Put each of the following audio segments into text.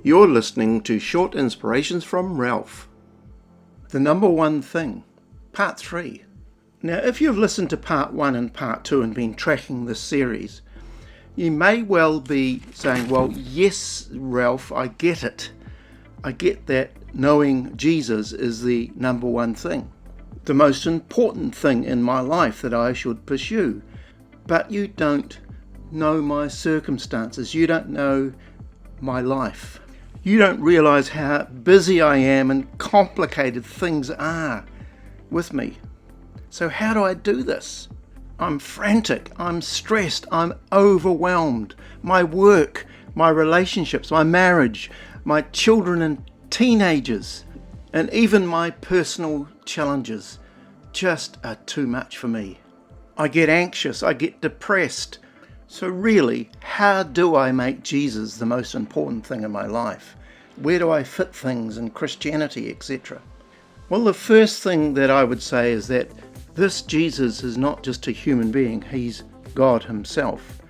You're listening to Short Inspirations from Ralph. The Number One Thing, Part 3. Now, if you've listened to Part 1 and Part 2 and been tracking this series, you may well be saying, well, yes, Ralph, I get it. I get that knowing Jesus is the number one thing, the most important thing in my life that I should pursue. But you don't know my circumstances. You don't know my life. You don't realize how busy I am and complicated things are with me. So how do I do this? I'm frantic, I'm stressed, I'm overwhelmed. My work, my relationships, my marriage, my children and teenagers, and even my personal challenges just are too much for me. I get anxious, I get depressed. So really, how do I make Jesus the most important thing in my life? Where do I fit things in Christianity, etc.? Well, the first thing that I would say is that this Jesus is not just a human being, he's God himself.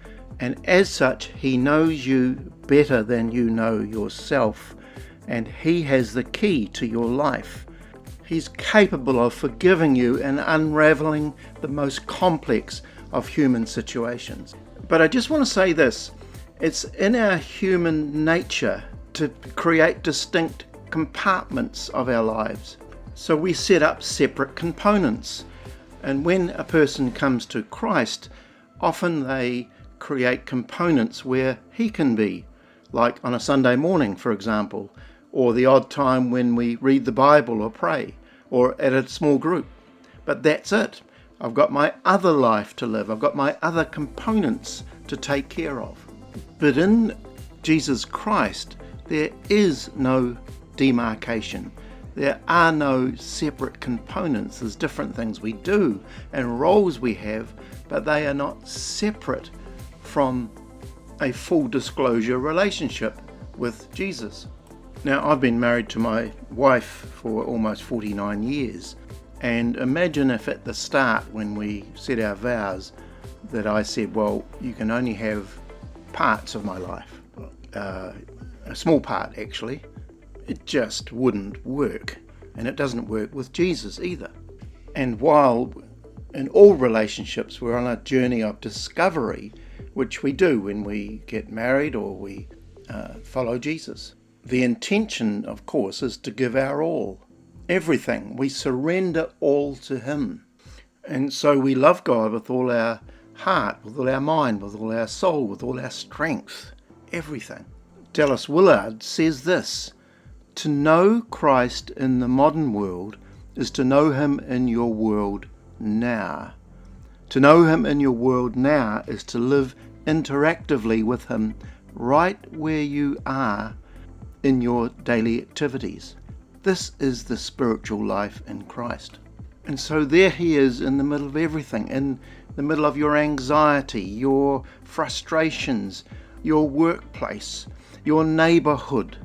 And as such, he knows you better than you know yourself. And he has the key to your life. He's capable of forgiving you and unraveling the most complex of human situations. But I just want to say this, it's in our human nature to create distinct compartments of our lives. So we set up separate components. And when a person comes to Christ, often they create components where he can be, like on a Sunday morning, for example, or the odd time when we read the Bible or pray, or at a small group. But that's it. I've got my other life to live. I've got my other components to take care of. But in Jesus Christ, there is no demarcation. There are no separate components. There's different things we do and roles we have, but they are not separate from a full disclosure relationship with Jesus. Now, I've been married to my wife for almost 49 years. And imagine if at the start, when we said our vows, that I said, well, you can only have parts of my life, a small part actually. It just wouldn't work. And it doesn't work with Jesus either. And while in all relationships we're on a journey of discovery, which we do when we get married or we follow Jesus, the intention, of course, is to give our all. Everything. We surrender all to him. And so we love God with all our heart, with all our mind, with all our soul, with all our strength. Everything. Dallas Willard says this, to know Christ in the modern world is to know him in your world now. To know him in your world now is to live interactively with him right where you are in your daily activities. This is the spiritual life in Christ. And so there he is in the middle of everything, in the middle of your anxiety, your frustrations, your workplace, your neighborhood,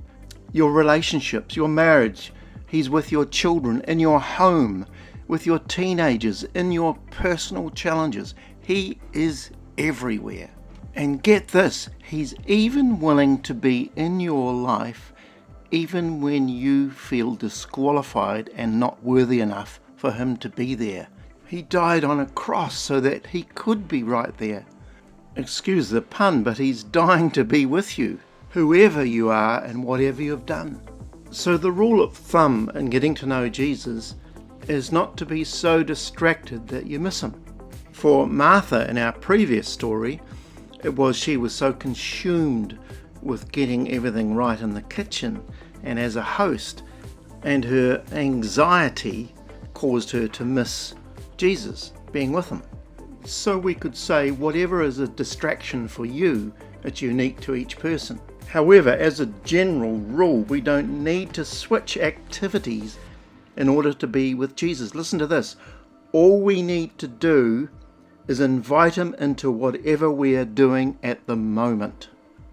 your relationships, your marriage. He's with your children, in your home, with your teenagers, in your personal challenges. He is everywhere. And get this, he's even willing to be in your life even when you feel disqualified and not worthy enough for him to be there. He died on a cross so that he could be right there. Excuse the pun, but he's dying to be with you, whoever you are and whatever you've done. So the rule of thumb in getting to know Jesus is not to be so distracted that you miss him. For Martha in our previous story, it was she was so consumed with getting everything right in the kitchen and as a host, and her anxiety caused her to miss Jesus being with him. So we could say whatever is a distraction for you, it's unique to each person. However, as a general rule, we don't need to switch activities in order to be with Jesus. Listen to this. All we need to do is invite him into whatever we are doing at the moment.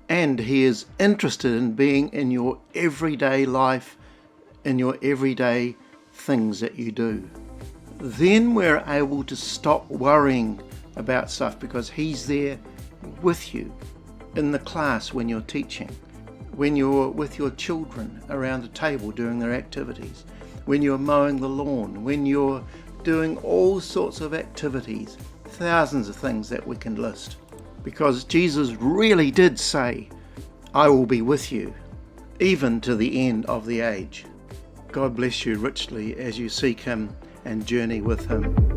And he is interested in being in your everyday life, in your everyday things that you do. Then we're able to stop worrying about stuff because he's there with you in the class when you're teaching, when you're with your children around a table doing their activities, when you're mowing the lawn, when you're doing all sorts of activities, thousands of things that we can list. Because Jesus really did say, I will be with you, even to the end of the age. God bless you richly as you seek Him and journey with Him.